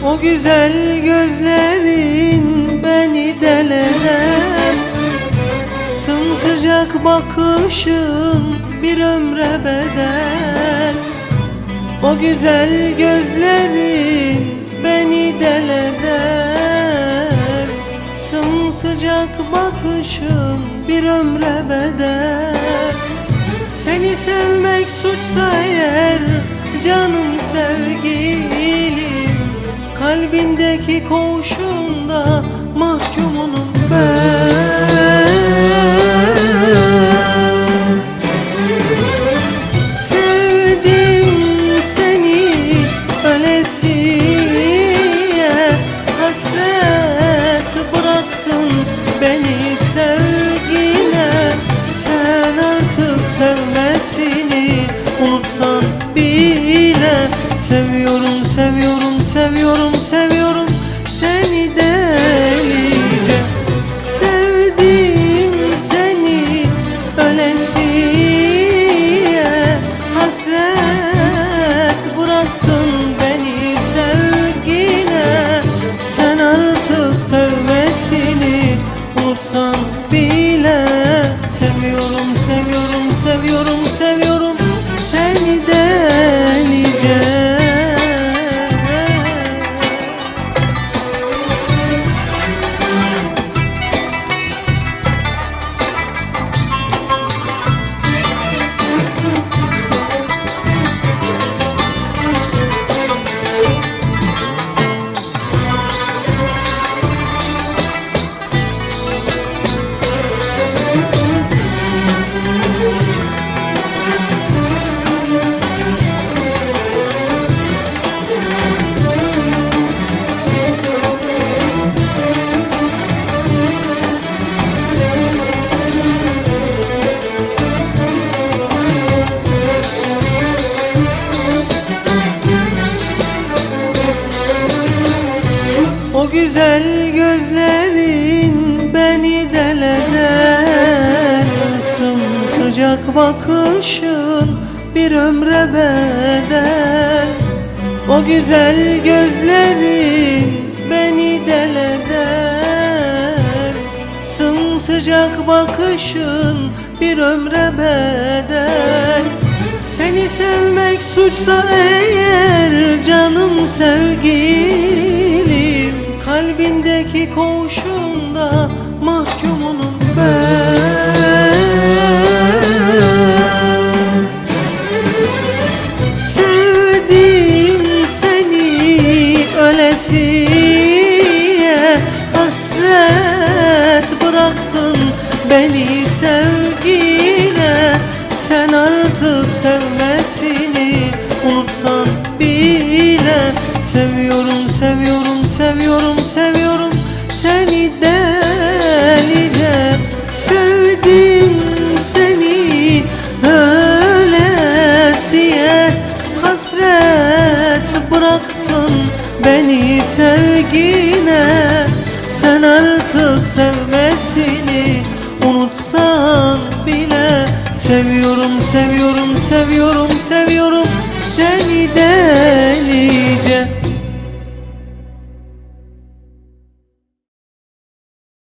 O güzel gözlerin beni delen, sımsıcak bakışın bir ömre bedel. O güzel gözlerin beni delen, sımsıcak bakışın bir ömre bedel. Seni sevmek suçsa eğer canım sevgilim, kalbindeki koğuşunda mahkumunum ben. Sevdim seni ölesiye, hasret bıraktın beni sevgine. Sen artık sevmesini unutsan bile, seviyorum, seviyorum, seviyorum, seviyorum seni delice. Sevdim seni ölesiye, hasret bıraktın beni sevgine. Sen artık sevmesini unutsan bile, seviyorum, seviyorum, seviyorum, seviyorum seni delice. O güzel gözlerin beni delen, sımsıcak bakışın bir ömre bedel. O güzel gözlerin beni delen, sımsıcak bakışın bir ömre bedel. Seni sevmek suçsa eğer canım sevgilim, kalbindeki koğuşunda mahkumunum ben. Sevdim seni ölesiye, hasret bıraktın beni sevgine. Sen artık sevmesini unutsan bile, seviyorum, seviyorum, seviyorum, seviyorum seni delice. Sevdim seni ölesiye, hasret bıraktın beni sevgine. Sen artık sevmesini unutsan bile, seviyorum, seviyorum, seviyorum, seviyorum seni de.